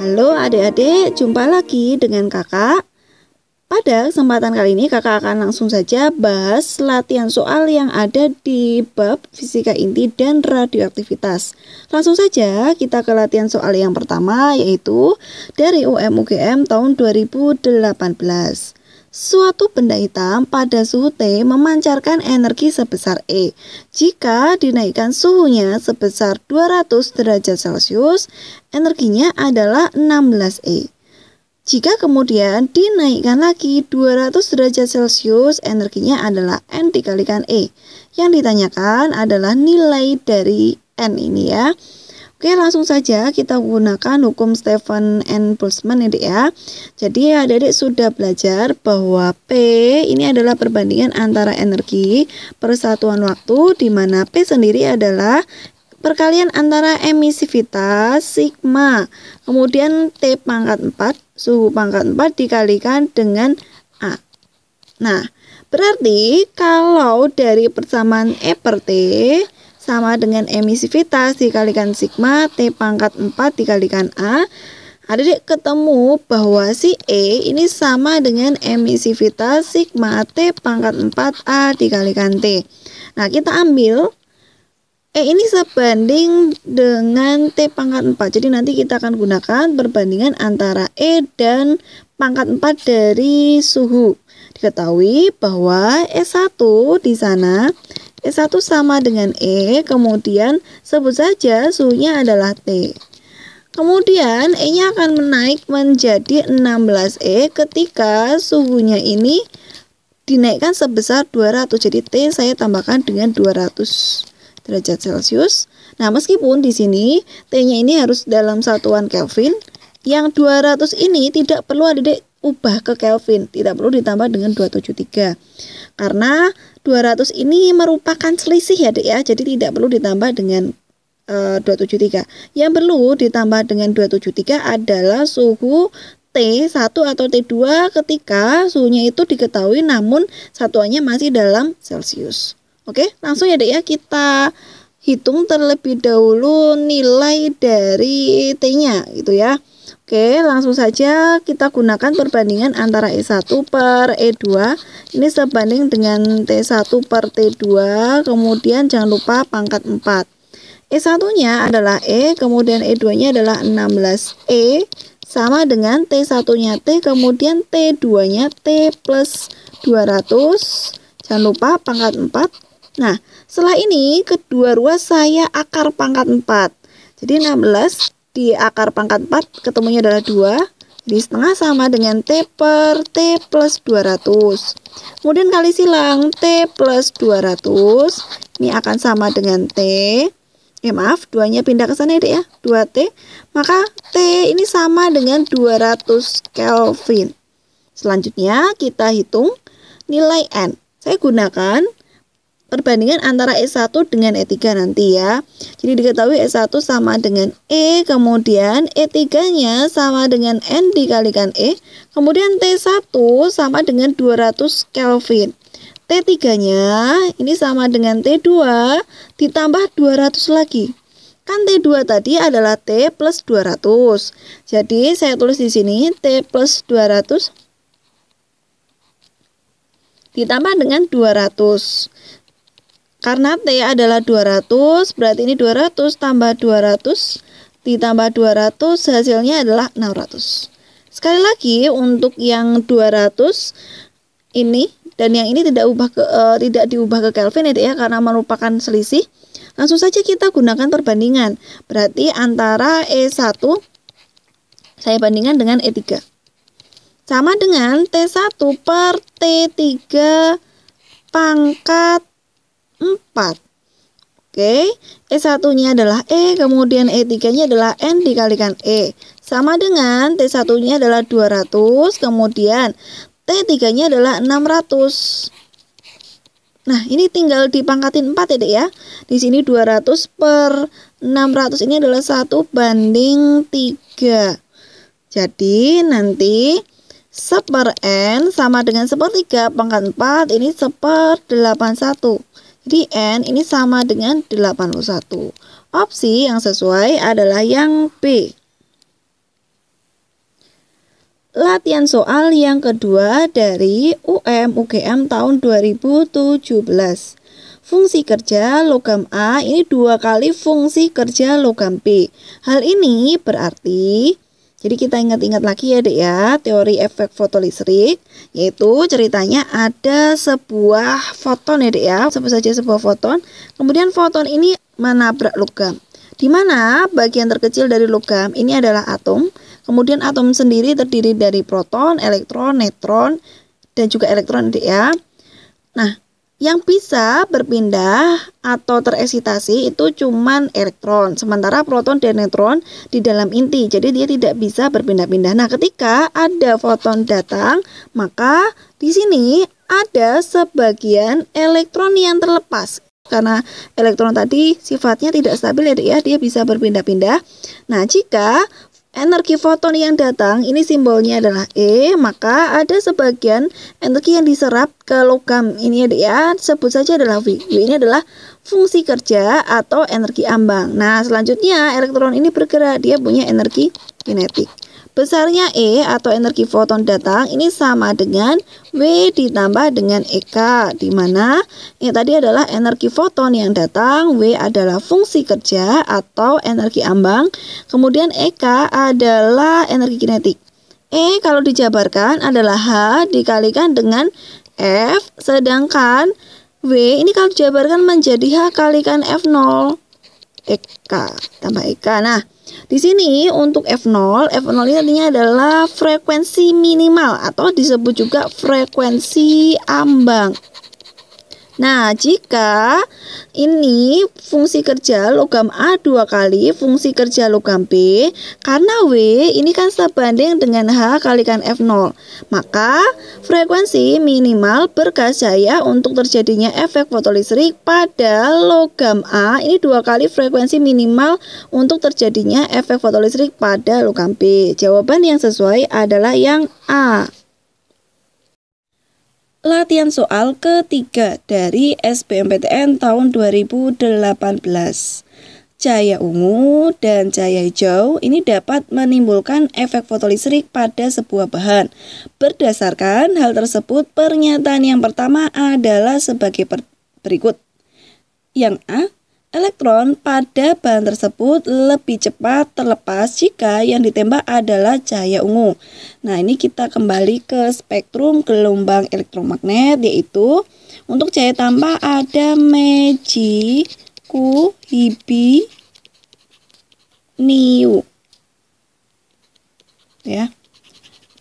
Halo adik-adik, jumpa lagi dengan kakak. Pada kesempatan kali ini kakak akan langsung saja bahas latihan soal yang ada di bab fisika inti dan radioaktivitas. Langsung saja kita ke latihan soal yang pertama, yaitu dari UM/UGM tahun 2018. Suatu benda hitam pada suhu T memancarkan energi sebesar E. Jika dinaikkan suhunya sebesar 200 derajat Celcius, energinya adalah 16 E. Jika kemudian dinaikkan lagi 200 derajat Celcius, energinya adalah N dikalikan E. Yang ditanyakan adalah nilai dari N ini ya. Oke, langsung saja kita gunakan hukum Stephen and Boltzmann ini ya. Jadi adik-adik sudah belajar bahwa P ini adalah perbandingan antara energi per satuan waktu, di mana P sendiri adalah perkalian antara emisivitas sigma, kemudian T pangkat 4, suhu pangkat 4 dikalikan dengan A. Nah, berarti kalau dari persamaan E per T sama dengan emisivitas dikalikan sigma T pangkat 4 dikalikan A, adik ketemu bahwa si E ini sama dengan emisivitas sigma T pangkat 4 A dikalikan T. Nah, kita ambil E ini sebanding dengan T pangkat 4. Jadi nanti kita akan gunakan perbandingan antara E dan pangkat 4 dari suhu. Diketahui bahwa E1 di sana, E1 sama dengan E, kemudian sebut saja suhunya adalah T. Kemudian E-nya akan menaik menjadi 16 E ketika suhunya ini dinaikkan sebesar 200. Jadi T saya tambahkan dengan 200 derajat Celcius. Nah, meskipun di sini T-nya ini harus dalam satuan Kelvin, yang 200 ini tidak perlu adik ubah ke Kelvin, tidak perlu ditambah dengan 273. Karena 200 ini merupakan selisih ya Dek ya, jadi tidak perlu ditambah dengan 273. Yang perlu ditambah dengan 273 adalah suhu T1 atau T2 ketika suhunya itu diketahui namun satuannya masih dalam Celcius. Oke, langsung ya Dek ya, kita hitung terlebih dahulu nilai dari T-nya gitu ya. Oke, langsung saja kita gunakan perbandingan antara E1 per E2. Ini sebanding dengan T1 per T2, kemudian jangan lupa pangkat 4. E1-nya adalah E, kemudian E2-nya adalah 16E, sama dengan T1-nya T, kemudian T2-nya T plus 200. Jangan lupa pangkat 4. Nah, setelah ini kedua ruas saya akar pangkat 4. Jadi 16 di akar pangkat 4 ketemunya adalah 2. Jadi setengah sama dengan T per T plus 200. Kemudian kali silang T plus 200. Ini akan sama dengan T. Maaf, 2-nya pindah ke sana ya Dek ya. 2T. Maka T ini sama dengan 200 Kelvin. Selanjutnya kita hitung nilai N. Saya gunakan perbandingan antara E1 dengan E3 nanti ya. Jadi diketahui E1 sama dengan E, kemudian E3-nya sama dengan N dikalikan E, kemudian T1 sama dengan 200 Kelvin. T3-nya ini sama dengan T2 ditambah 200 lagi. Kan T2 tadi adalah T plus 200. Jadi saya tulis di sini T plus 200 ditambah dengan 200. Karena T adalah 200, berarti ini 200 tambah 200 ditambah 200 hasilnya adalah 600. Sekali lagi untuk yang 200 ini dan yang ini tidak diubah ke Kelvin ya karena merupakan selisih. Langsung saja kita gunakan perbandingan. Berarti antara E1 saya bandingkan dengan E3. Sama dengan T1 per T3 pangkat 4. Oke, E1-nya adalah E, kemudian E3-nya adalah N dikalikan E. Sama dengan T1-nya adalah 200, kemudian T3-nya adalah 600. Nah, ini tinggal dipangkatin 4 ya Dek ya. Di sini 200 per 600 ini adalah 1/3. Jadi nanti 1/N sama dengan 1/3 pangkat 4, ini 1/81. Jadi N ini sama dengan 81. Opsi yang sesuai adalah yang B. Latihan soal yang kedua dari UGM tahun 2017. Fungsi kerja logam A ini 2 kali fungsi kerja logam B. Hal ini berarti, jadi kita ingat-ingat lagi ya dek ya, teori efek fotolistrik, yaitu ceritanya ada sebuah foton ya dek ya, sebut saja sebuah foton, kemudian foton ini menabrak logam. Di mana bagian terkecil dari logam ini adalah atom, kemudian atom sendiri terdiri dari proton, elektron, neutron, dan juga elektron ya. Nah, yang bisa berpindah atau tereksitasi itu cuman elektron, sementara proton dan neutron di dalam inti, jadi dia tidak bisa berpindah-pindah. Nah, ketika ada foton datang, maka di sini ada sebagian elektron yang terlepas. Karena elektron tadi sifatnya tidak stabil ya, dia bisa berpindah-pindah. Nah, jika energi foton yang datang ini simbolnya adalah E, maka ada sebagian energi yang diserap ke logam ini ya, sebut saja adalah V. V ini adalah fungsi kerja atau energi ambang. Nah, selanjutnya elektron ini bergerak, dia punya energi kinetik. Besarnya E atau energi foton datang ini sama dengan W ditambah dengan EK, di mana E tadi adalah energi foton yang datang, W adalah fungsi kerja atau energi ambang, kemudian EK adalah energi kinetik. E kalau dijabarkan adalah H dikalikan dengan F, sedangkan W ini kalau dijabarkan menjadi H kalikan F0, EK tambah EK. Nah, di sini untuk F0 ini artinya adalah frekuensi minimal atau disebut juga frekuensi ambang. Nah, jika ini fungsi kerja logam A 2 kali fungsi kerja logam B, karena W ini kan sebanding dengan H kalikan F0, maka frekuensi minimal bergas cahaya untuk terjadinya efek fotolistrik pada logam A ini 2 kali frekuensi minimal untuk terjadinya efek fotolistrik pada logam B. Jawaban yang sesuai adalah yang A. Latihan soal ketiga dari SBMPTN tahun 2018. Cahaya ungu dan cahaya hijau ini dapat menimbulkan efek fotolistrik pada sebuah bahan. Berdasarkan hal tersebut, pernyataan yang pertama adalah sebagai berikut. Yang A, elektron pada bahan tersebut lebih cepat terlepas jika yang ditembak adalah cahaya ungu. Nah, ini kita kembali ke spektrum gelombang elektromagnet, yaitu untuk cahaya tanpa ada Megi, Ku, Hibi, Niu. Ya.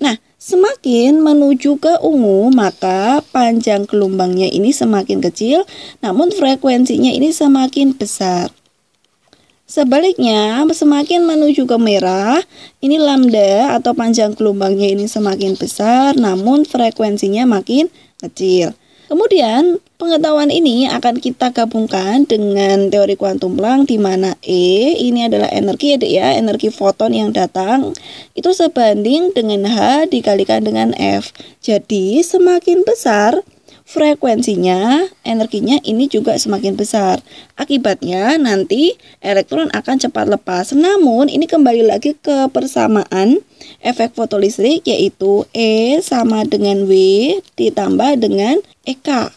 Nah, semakin menuju ke ungu, maka panjang gelombangnya ini semakin kecil, namun frekuensinya ini semakin besar. Sebaliknya, semakin menuju ke merah, ini lambda atau panjang gelombangnya ini semakin besar, namun frekuensinya makin kecil. Kemudian, pengetahuan ini akan kita gabungkan dengan teori kuantum Planck, di mana E ini adalah energi ya, energi foton yang datang itu sebanding dengan H dikalikan dengan F. Jadi, semakin besar frekuensinya, energinya ini juga semakin besar. Akibatnya nanti elektron akan cepat lepas. Namun ini kembali lagi ke persamaan efek fotolistrik, yaitu E sama dengan W ditambah dengan EK.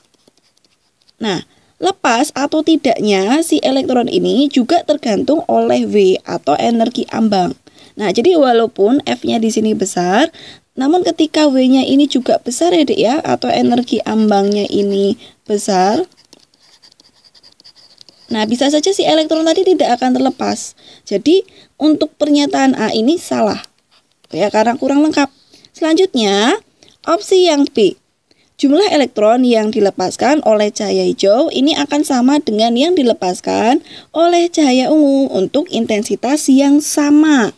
Nah, lepas atau tidaknya si elektron ini juga tergantung oleh W atau energi ambang. Nah, jadi walaupun F-nya di sini besar, namun ketika W-nya ini juga besar ya dek ya, atau energi ambangnya ini besar, nah bisa saja si elektron tadi tidak akan terlepas. Jadi untuk pernyataan A ini salah ya, karena kurang lengkap. Selanjutnya opsi yang B, jumlah elektron yang dilepaskan oleh cahaya hijau ini akan sama dengan yang dilepaskan oleh cahaya ungu untuk intensitas yang sama.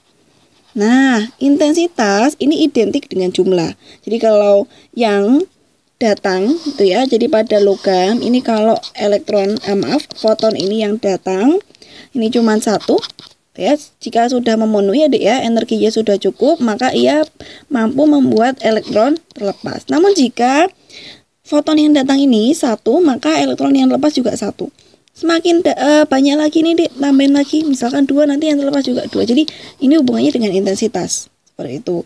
Nah, intensitas ini identik dengan jumlah. Jadi kalau yang datang itu ya, jadi pada logam ini kalau foton ini yang datang ini cuma 1 ya. Jika sudah memenuhi ya, energinya sudah cukup, maka ia mampu membuat elektron terlepas. Namun jika foton yang datang ini 1, maka elektron yang lepas juga 1. Semakin banyak lagi nih dek, tambahin lagi, misalkan 2, nanti yang terlepas juga 2. Jadi ini hubungannya dengan intensitas seperti itu.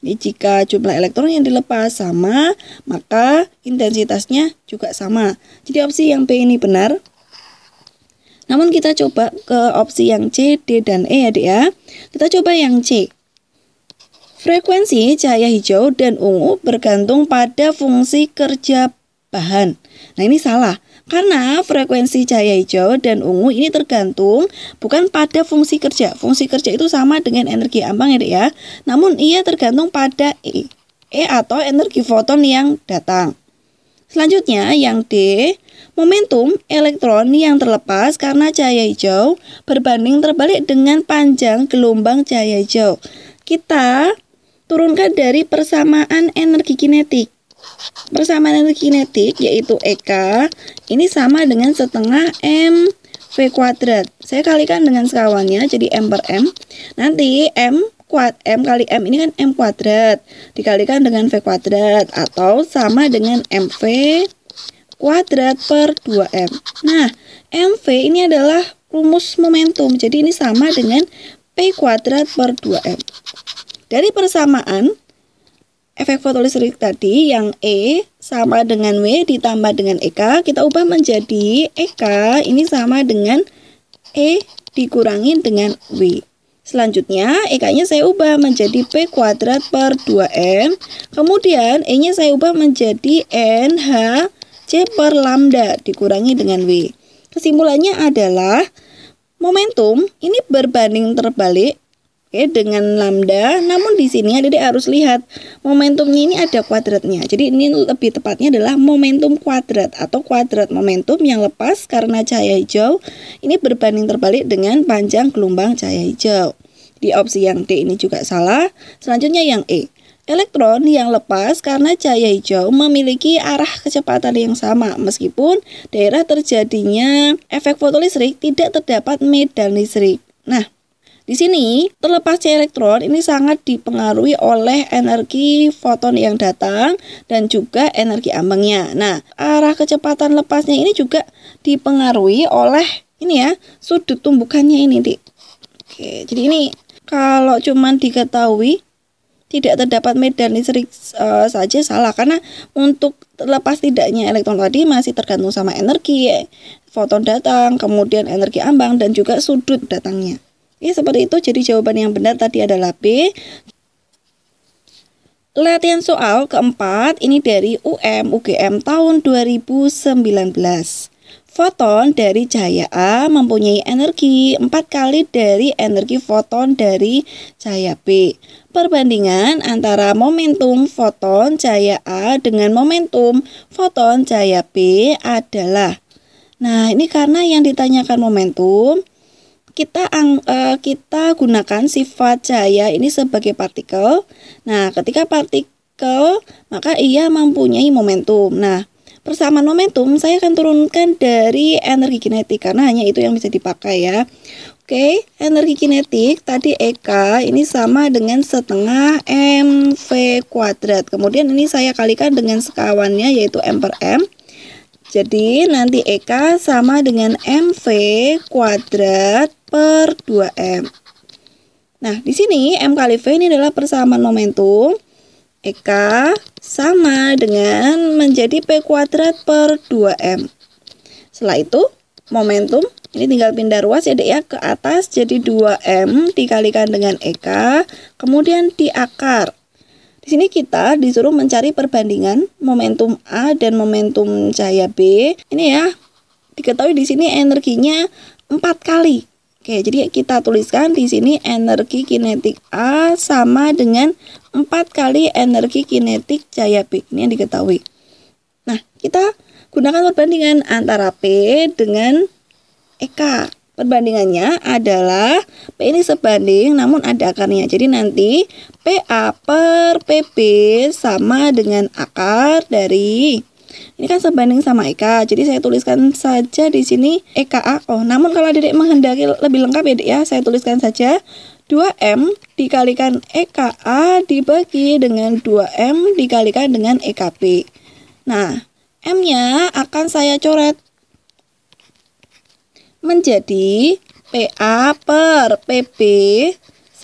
Jadi jika jumlah elektron yang dilepas sama, maka intensitasnya juga sama. Jadi opsi yang B ini benar. Namun kita coba ke opsi yang C, D, dan E ya Dek ya. Kita coba yang C. Frekuensi cahaya hijau dan ungu bergantung pada fungsi kerja bahan. Nah ini salah. Karena frekuensi cahaya hijau dan ungu ini tergantung bukan pada fungsi kerja. Fungsi kerja itu sama dengan energi ambang ya Dek ya. Namun ia tergantung pada E. E atau energi foton yang datang. Selanjutnya yang D, momentum elektron yang terlepas karena cahaya hijau berbanding terbalik dengan panjang gelombang cahaya hijau. Kita turunkan dari persamaan energi kinetik. Persamaan energi kinetik yaitu EK ini sama dengan setengah mv kuadrat. Saya kalikan dengan sekawannya jadi m per m. Nanti m kali m ini kan m kuadrat dikalikan dengan v kuadrat atau sama dengan mv kuadrat per 2m. Nah, mv ini adalah rumus momentum. Jadi ini sama dengan p kuadrat per 2m. Dari persamaan efek fotolistrik tadi yang E sama dengan W ditambah dengan EK, kita ubah menjadi EK ini sama dengan E dikurangi dengan W. Selanjutnya EK-nya saya ubah menjadi P kuadrat per 2M. Kemudian E-nya saya ubah menjadi NHC per lambda dikurangi dengan W. Kesimpulannya adalah momentum ini berbanding terbalik dengan lambda, namun di sini Adik harus lihat momentumnya ini ada kuadratnya. Jadi ini lebih tepatnya adalah momentum kuadrat atau kuadrat momentum yang lepas karena cahaya hijau ini berbanding terbalik dengan panjang gelombang cahaya hijau. Di opsi yang D ini juga salah. Selanjutnya yang E. Elektron yang lepas karena cahaya hijau memiliki arah kecepatan yang sama meskipun daerah terjadinya efek fotolistrik tidak terdapat medan listrik. Nah, di sini, terlepasnya elektron ini sangat dipengaruhi oleh energi foton yang datang dan juga energi ambangnya. Nah, arah kecepatan lepasnya ini juga dipengaruhi oleh ini ya, sudut tumbukannya ini, Dik. Oke, jadi ini kalau cuman diketahui tidak terdapat medan listrik saja salah, karena untuk terlepas tidaknya elektron tadi masih tergantung sama energi foton datang, kemudian energi ambang dan juga sudut datangnya. Ya, seperti itu. Jadi jawaban yang benar tadi adalah B. Latihan soal keempat ini dari UGM tahun 2019. Foton dari cahaya A mempunyai energi 4 kali dari energi foton dari cahaya B. Perbandingan antara momentum foton cahaya A dengan momentum foton cahaya B adalah. Nah, ini karena yang ditanyakan momentum, kita gunakan sifat cahaya ini sebagai partikel. Nah, ketika partikel, maka ia mempunyai momentum. Nah, persamaan momentum saya akan turunkan dari energi kinetik karena hanya itu yang bisa dipakai ya. Oke, energi kinetik tadi EK ini sama dengan setengah mv kuadrat. Kemudian ini saya kalikan dengan sekawannya yaitu m per m. Jadi nanti EK sama dengan mv kuadrat per 2M. Nah, di sini M kali V ini adalah persamaan momentum. EK sama dengan menjadi P kuadrat per 2M. Setelah itu, momentum ini tinggal pindah ruas ya Dek ya ke atas jadi 2M dikalikan dengan EK, kemudian diakar. Di sini kita disuruh mencari perbandingan momentum A dan momentum cahaya B. Ini ya, diketahui di sini energinya 4 kali. Oke, jadi kita tuliskan di sini energi kinetik A sama dengan 4 kali energi kinetik cahaya B. Ini yang diketahui. Nah, kita gunakan perbandingan antara P dengan EK. Perbandingannya adalah P ini sebanding namun ada akarnya. Jadi nanti PA per PB sama dengan akar dari, ini kan sebanding sama EK. Jadi saya tuliskan saja di sini EKA. Oh, namun kalau Dedek menghendaki lebih lengkap ya Dek ya, saya tuliskan saja 2M dikalikan EKA dibagi dengan 2M dikalikan dengan EKB. Nah, M-nya akan saya coret menjadi PA per PB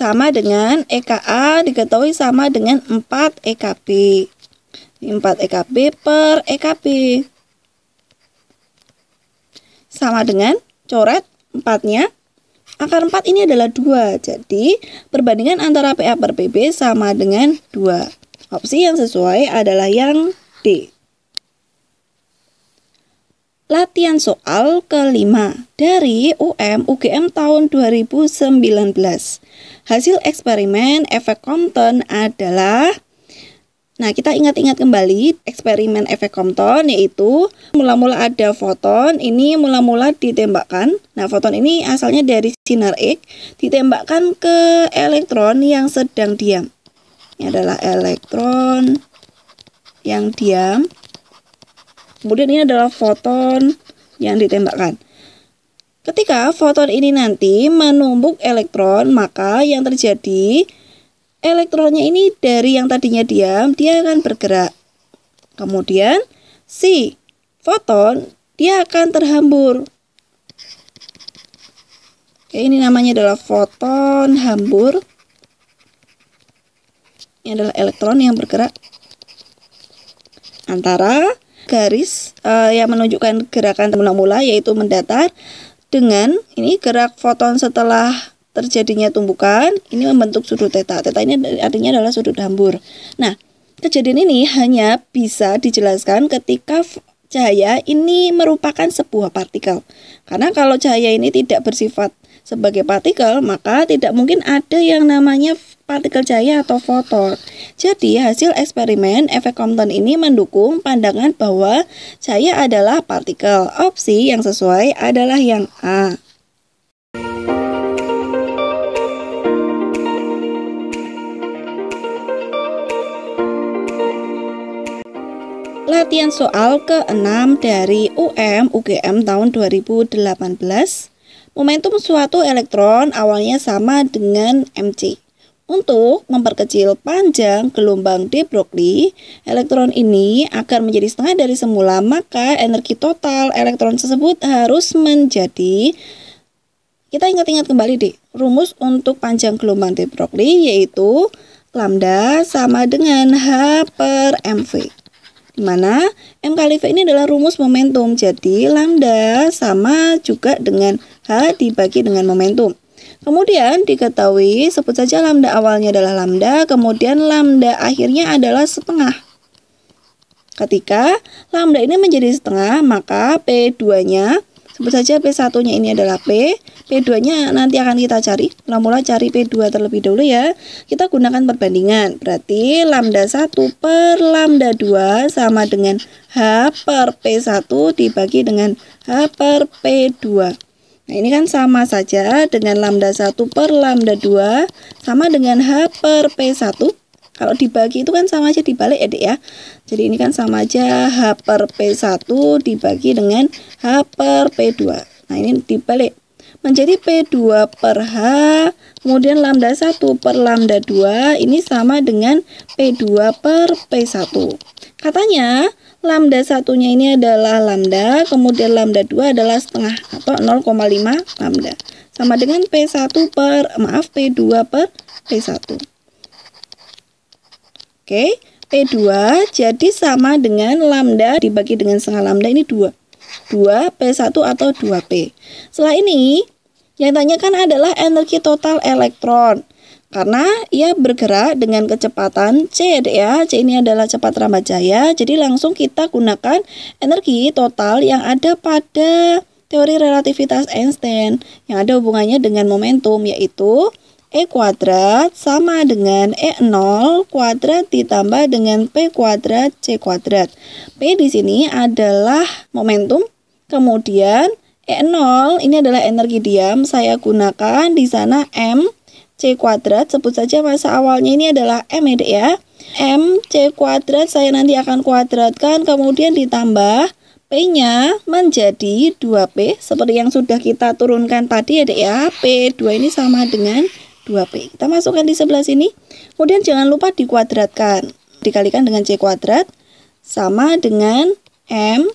sama dengan EKA diketahui sama dengan 4 EKB. 4 EKB per EKB. Sama dengan coret 4-nya. Akar 4 ini adalah 2. Jadi, perbandingan antara PA per PB sama dengan 2. Opsi yang sesuai adalah yang D. Latihan soal kelima dari UGM tahun 2019. Hasil eksperimen efek Compton adalah, nah kita ingat-ingat kembali eksperimen efek Compton, yaitu mula-mula ada foton, ini mula-mula ditembakkan. Nah foton ini asalnya dari sinar X, ditembakkan ke elektron yang sedang diam. Ini adalah elektron yang diam. Kemudian ini adalah foton yang ditembakkan. Ketika foton ini nanti menumbuk elektron, maka yang terjadi elektronnya ini dari yang tadinya diam, dia akan bergerak. Kemudian si foton dia akan terhambur. Oke, ini namanya adalah foton hambur. Ini adalah elektron yang bergerak antara garis yang menunjukkan gerakan mula-mula, yaitu mendatar, dengan ini gerak foton setelah terjadinya tumbukan, ini membentuk sudut theta. Theta ini artinya adalah sudut hambur. Nah, kejadian ini hanya bisa dijelaskan ketika cahaya ini merupakan sebuah partikel. Karena kalau cahaya ini tidak bersifat sebagai partikel, maka tidak mungkin ada yang namanya partikel cahaya atau foton. Jadi, hasil eksperimen efek Compton ini mendukung pandangan bahwa cahaya adalah partikel. Opsi yang sesuai adalah yang A. Latihan soal ke-6 dari UGM tahun 2018. Momentum suatu elektron awalnya sama dengan mc. Untuk memperkecil panjang gelombang de Broglie, elektron ini agar menjadi setengah dari semula, maka energi total elektron tersebut harus menjadi, kita ingat-ingat kembali deh, rumus untuk panjang gelombang de Broglie yaitu lambda sama dengan H per mv. Di mana M kali V ini adalah rumus momentum, jadi lambda sama juga dengan H dibagi dengan momentum. Kemudian diketahui, sebut saja lambda awalnya adalah lambda, kemudian lambda akhirnya adalah setengah. Ketika lambda ini menjadi setengah, maka P2-nya, sebut saja P1-nya ini adalah P, P2-nya nanti akan kita cari, mula-mula cari P2 terlebih dahulu ya. Kita gunakan perbandingan, berarti lambda 1 per lambda 2 sama dengan H per P1 dibagi dengan H per P2. Nah, ini kan sama saja dengan lambda 1 per lambda 2 sama dengan H per P1. Kalau dibagi itu kan sama aja dibalik ya dek ya. Jadi ini kan sama aja H per P1 dibagi dengan H per P2. Nah ini dibalik. Menjadi P2 per H, kemudian lambda 1 per lambda 2 ini sama dengan P2 per P1. Katanya lambda satunya ini adalah lambda, kemudian lambda 2 adalah setengah atau 0,5 lambda. Sama dengan P2 per P1. Oke, P2 jadi sama dengan lambda dibagi dengan setengah lambda ini 2. 2 P1 atau 2P. Setelah ini, yang ditanyakan adalah energi total elektron. Karena ia bergerak dengan kecepatan C ya, C ini adalah cepat rambat cahaya, jadi langsung kita gunakan energi total yang ada pada teori relativitas Einstein yang ada hubungannya dengan momentum, yaitu E kuadrat sama dengan E0 kuadrat ditambah dengan P kuadrat C kuadrat. P di sini adalah momentum, kemudian E0 ini adalah energi diam, saya gunakan di sana M C kuadrat, sebut saja masa awalnya ini adalah M ya dek ya. M C kuadrat saya nanti akan kuadratkan, kemudian ditambah P-nya menjadi 2P seperti yang sudah kita turunkan tadi ya dek ya. P2 ini sama dengan 2P. Kita masukkan di sebelah sini. Kemudian jangan lupa dikuadratkan. Dikalikan dengan C kuadrat sama dengan M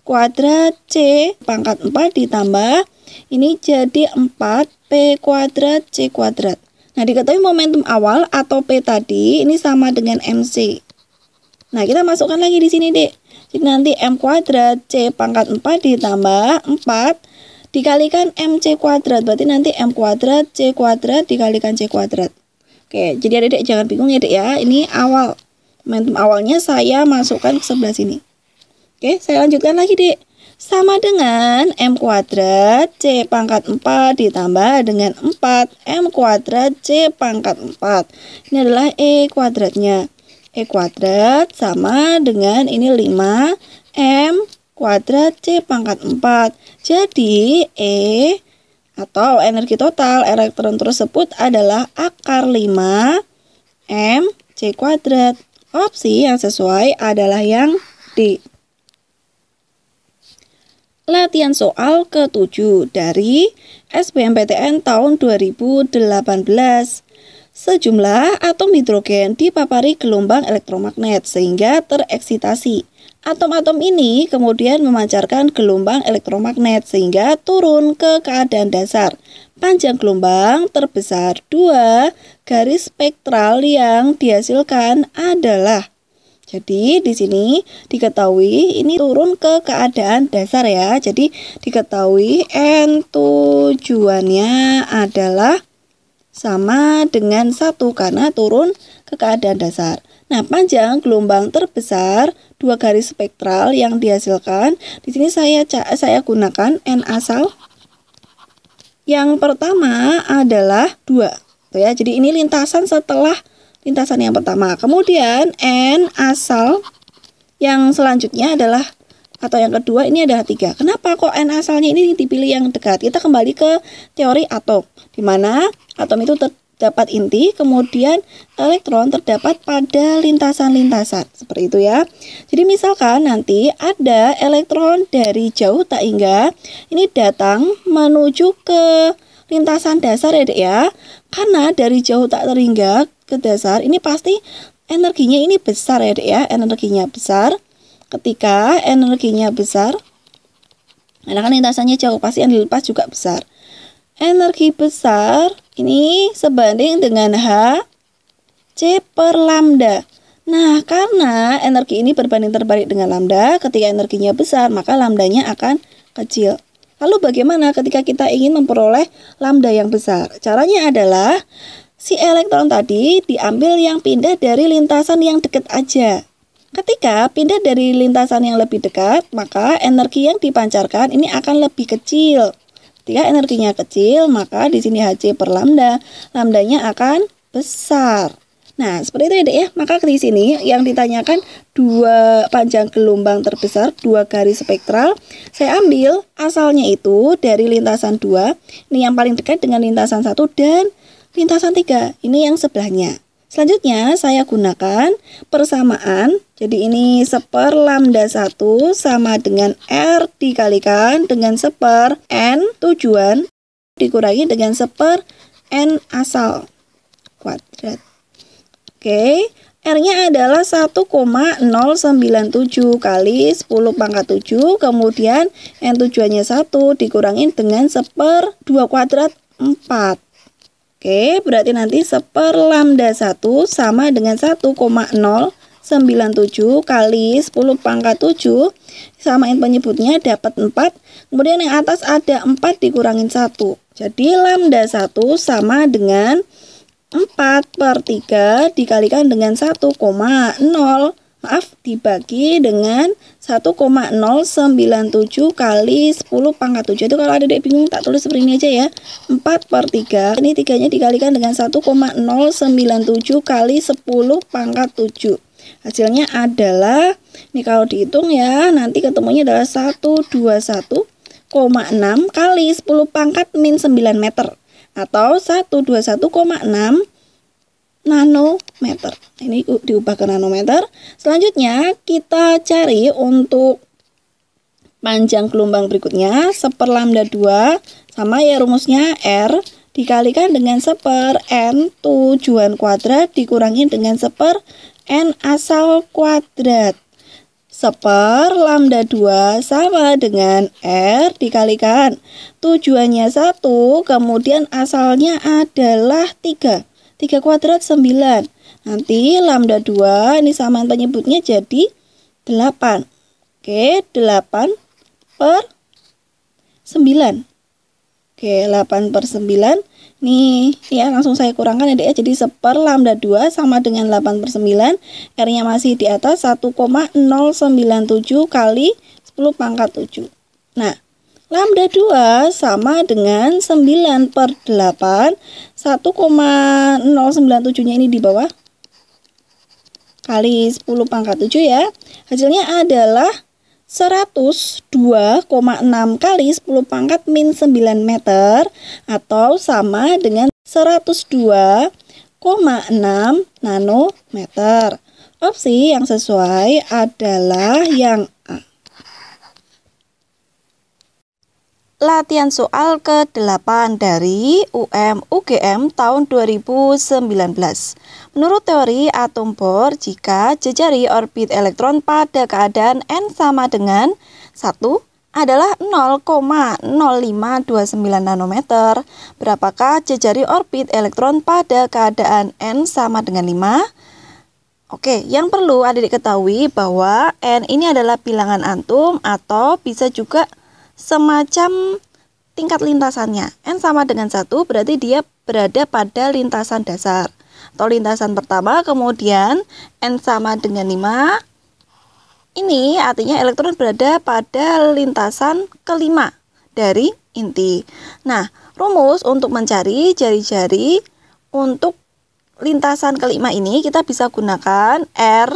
kuadrat C pangkat 4 ditambah ini jadi 4P kuadrat C kuadrat. Nah, diketahui momentum awal atau P tadi ini sama dengan MC. Nah, kita masukkan lagi di sini, Dek. Jadi nanti M kuadrat C pangkat 4 ditambah 4 dikalikan MC kuadrat. Berarti nanti M kuadrat C kuadrat dikalikan C kuadrat. Oke, jadi adik-adik jangan bingung ya, Dek ya. Ini awal. Momentum awalnya saya masukkan ke sebelah sini. Oke, saya lanjutkan lagi, Dek. Sama dengan M kuadrat C pangkat 4 ditambah dengan 4 M kuadrat C pangkat 4. Ini adalah E kuadratnya. E kuadrat sama dengan ini 5 M kuadrat C pangkat 4. Jadi E atau energi total elektron tersebut adalah akar 5 M C kuadrat. Opsi yang sesuai adalah yang D. Latihan soal ke-7 dari SBMPTN tahun 2018. Sejumlah atom hidrogen dipapari gelombang elektromagnet sehingga tereksitasi. Atom-atom ini kemudian memancarkan gelombang elektromagnet sehingga turun ke keadaan dasar. Panjang gelombang terbesar 2 garis spektral yang dihasilkan adalah. Jadi di sini diketahui ini turun ke keadaan dasar ya. Jadi diketahui N tujuannya adalah sama dengan 1 karena turun ke keadaan dasar. Nah, panjang gelombang terbesar 2 garis spektral yang dihasilkan. Di sini saya gunakan N asal. Yang pertama adalah 2. Tuh ya. Jadi ini lintasan setelah lintasan yang pertama. Kemudian N asal yang selanjutnya adalah atau yang kedua ini adalah 3. Kenapa kok N asalnya ini dipilih yang dekat? Kita kembali ke teori atom, di mana atom itu terdapat inti, kemudian elektron terdapat pada lintasan-lintasan. Seperti itu ya. Jadi misalkan nanti ada elektron dari jauh tak hingga ini datang menuju ke lintasan dasar ya, Dek ya. Karena dari jauh tak terhingga ke dasar ini pasti energinya ini besar ya, Dek ya. Energinya besar. Ketika energinya besar, karena kan lintasannya jauh, pasti yang dilepas juga besar. Energi besar ini sebanding dengan H C per lambda. Nah, karena energi ini berbanding terbalik dengan lambda, ketika energinya besar, maka lambdanya akan kecil. Lalu bagaimana ketika kita ingin memperoleh lambda yang besar? Caranya adalah si elektron tadi diambil yang pindah dari lintasan yang dekat aja. Ketika pindah dari lintasan yang lebih dekat, maka energi yang dipancarkan ini akan lebih kecil. Ketika energinya kecil, maka di sini Hc per lambda, lambdanya akan besar. Nah, seperti itu ya, Dek ya. Maka di sini yang ditanyakan 2 panjang gelombang terbesar, 2 garis spektral. Saya ambil asalnya itu dari lintasan 2. Ini yang paling dekat dengan lintasan 1 dan lintasan 3. Ini yang sebelahnya. Selanjutnya saya gunakan persamaan. Jadi ini 1 lambda 1 sama dengan R dikalikan dengan 1 N tujuan dikurangi dengan 1 N asal kuadrat. Oke, R-nya adalah 1,097 kali 10 pangkat 7, kemudian N tujuannya 1 dikurangi dengan 1/2 kuadrat 4. Oke, berarti nanti 1 lambda 1 sama dengan 1,097 kali 10 pangkat 7. Samain penyebutnya dapat 4. Kemudian yang atas ada 4 dikurangin 1. Jadi lambda 1 sama dengan 4/3 dikalikan dengan dibagi dengan 1,097 kali 10 pangkat 7. Itu kalau adik bingung tak tulis seperti ini aja ya. 4/3. Ini 3-nya dikalikan dengan 1,097 kali 10 pangkat 7. Hasilnya adalah, ini kalau dihitung ya, nanti ketemunya adalah 121,6 kali 10 pangkat min 9 meter. Atau 121,6 nanometer. Ini diubah ke nanometer. Selanjutnya kita cari untuk panjang gelombang berikutnya 1 lambda 2 sama ya rumusnya R dikalikan dengan 1 N tujuan kuadrat dikurangi dengan 1 N asal kuadrat. lambda 2 sama dengan R dikalikan. Tujuannya 1, kemudian asalnya adalah 3. 3 kuadrat 9. Nanti lambda 2 ini samaan penyebutnya jadi 8. Oke, 8 per 9. Oke, 8 per 9. Nih, ya langsung saya kurangkan ya, Dek, ya. Jadi lambda 2 sama dengan 8 per 9. R-nya masih di atas 1,097 kali 10 pangkat 7. Nah, lambda 2 sama dengan 9 per 8. 1,097-nya ini di bawah. Kali 10 pangkat 7 ya. Hasilnya adalah 102,6 kali 10 pangkat min 9 meter atau sama dengan 102,6 nanometer. Opsi yang sesuai adalah yang A. Latihan soal ke-8 dari UM/UGM tahun 2019. Menurut teori atom Bohr, jika jejari orbit elektron pada keadaan N sama dengan 1 adalah 0,0529 nanometer, berapakah jejari orbit elektron pada keadaan N sama dengan 5? Oke, yang perlu adik ketahui bahwa N ini adalah bilangan atom atau bisa juga semacam tingkat lintasannya. N sama dengan 1 berarti dia berada pada lintasan dasar atau lintasan pertama, kemudian N sama dengan 5. Ini artinya elektron berada pada lintasan kelima dari inti. Nah, rumus untuk mencari jari-jari untuk lintasan kelima ini kita bisa gunakan N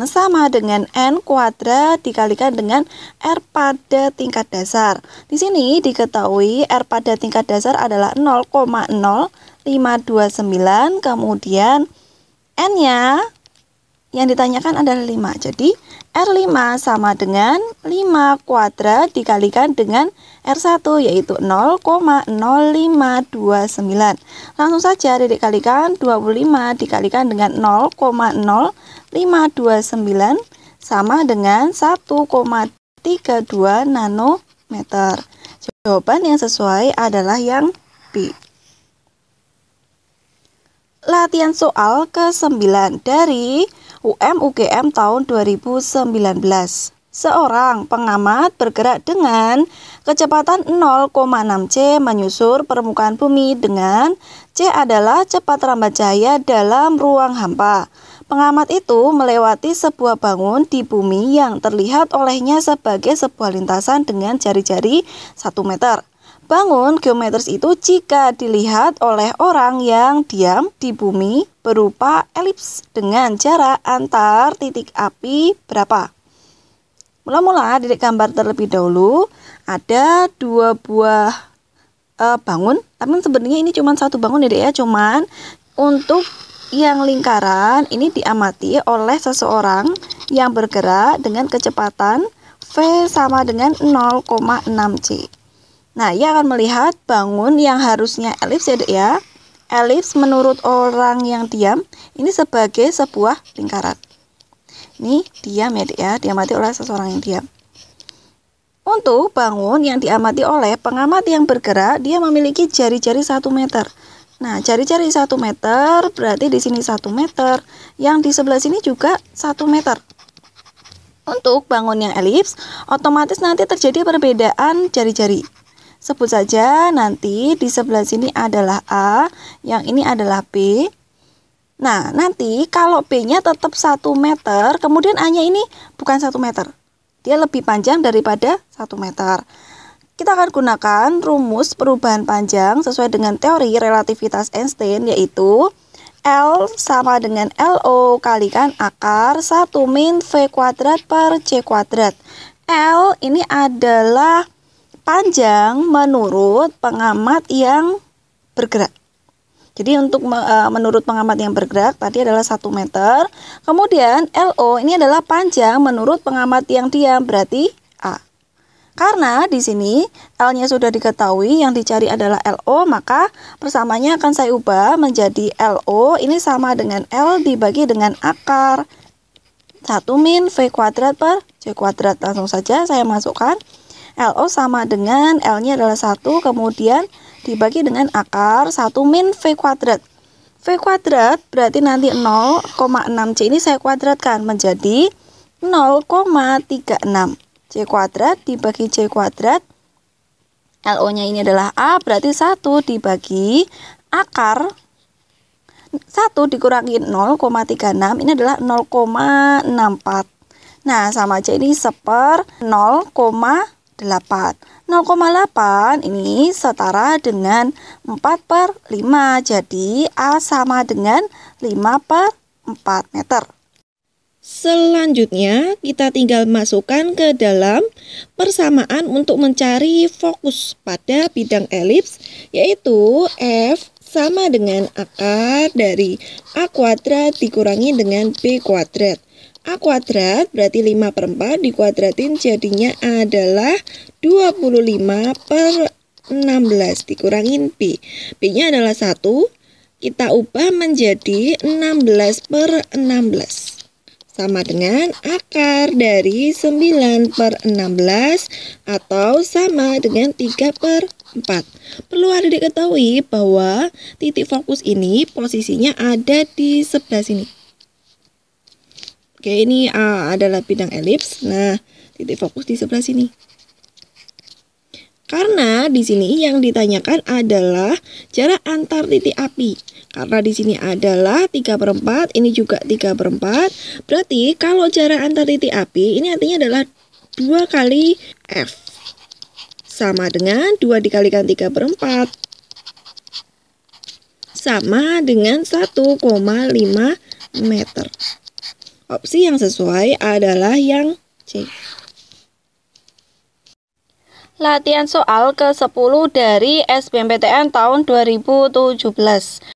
sama dengan N kuadrat dikalikan dengan R pada tingkat dasar. Di sini diketahui R pada tingkat dasar adalah 0,0529, kemudian N-nya yang ditanyakan adalah 5. Jadi R5 sama dengan 5 kuadrat dikalikan dengan R1 yaitu 0,0529. Langsung saja Dedek kalikan 25 dikalikan dengan 0,0529 sama dengan 1,32 nanometer. Jawaban yang sesuai adalah yang B. Latihan soal ke-9 dari UM/UGM tahun 2019. Seorang pengamat bergerak dengan kecepatan 0,6 C menyusur permukaan bumi dengan C adalah cepat rambat cahaya dalam ruang hampa. Pengamat itu melewati sebuah bangun di bumi yang terlihat olehnya sebagai sebuah lintasan dengan jari-jari 1 meter. Bangun geometris itu jika dilihat oleh orang yang diam di bumi berupa elips dengan jarak antar titik api berapa? Mula-mula Dedek gambar terlebih dahulu. Ada 2 buah bangun, tapi sebenarnya ini cuma 1 bangun ya Dek ya. Cuman untuk yang lingkaran ini diamati oleh seseorang yang bergerak dengan kecepatan V sama dengan 0,6 C. Nah, ia akan melihat bangun yang harusnya elips ya Dek ya. Elips menurut orang yang diam ini sebagai sebuah lingkaran. Ini diam ya Dek ya, diamati oleh seseorang yang diam. Untuk bangun yang diamati oleh pengamat yang bergerak, dia memiliki jari-jari 1 meter. Nah, jari-jari 1 meter berarti di sini 1 meter, yang di sebelah sini juga 1 meter. Untuk bangun yang elips, otomatis nanti terjadi perbedaan jari-jari. Sebut saja nanti di sebelah sini adalah A, yang ini adalah B. Nah, nanti kalau B-nya tetap 1 meter, kemudian A-nya ini bukan 1 meter. Dia lebih panjang daripada 1 meter. Kita akan gunakan rumus perubahan panjang sesuai dengan teori relativitas Einstein, yaitu L sama dengan LO kalikan akar 1 min V kuadrat per C kuadrat. L ini adalah panjang menurut pengamat yang bergerak. Jadi untuk menurut pengamat yang bergerak tadi adalah 1 meter. Kemudian LO ini adalah panjang menurut pengamat yang diam, berarti A. Karena di sini L-nya sudah diketahui, yang dicari adalah LO, maka persamanya akan saya ubah menjadi LO ini sama dengan L dibagi dengan akar 1 min V kuadrat per C kuadrat. Langsung saja saya masukkan. LO sama dengan L-nya adalah 1, kemudian dibagi dengan akar 1 min V kuadrat. V kuadrat berarti nanti 0,6C ini saya kuadratkan menjadi 0,36. C kuadrat dibagi C kuadrat. LO-nya ini adalah A, berarti 1 dibagi akar 1 dikurangi 0,36, ini adalah 0,64. Nah, sama aja ini 1/0,8. 0,8 ini setara dengan 4/5. Jadi, A sama dengan 5/4 meter. Selanjutnya, kita tinggal masukkan ke dalam persamaan untuk mencari fokus pada bidang elips, yaitu F sama dengan akar dari A kuadrat dikurangi dengan B kuadrat. A kuadrat berarti 5/4 dikuadratin jadinya adalah 25/16 dikurangin B. B-nya adalah 1, kita ubah menjadi 16/16. Sama dengan akar dari 9/16 atau sama dengan 3/4. Perlu adik ketahui bahwa titik fokus ini posisinya ada di sebelah sini. Oke, ini adalah bidang elips. Nah, titik fokus di sebelah sini. Karena di sini yang ditanyakan adalah jarak antar titik api. Karena di sini adalah 3/4, ini juga 3/4. Berarti kalau jarak antar titik api ini artinya adalah 2 kali F. Sama dengan 2 dikalikan 3/4. Sama dengan 1,5 meter. Opsi yang sesuai adalah yang C. Latihan soal ke-10 dari SBMPTN tahun 2017.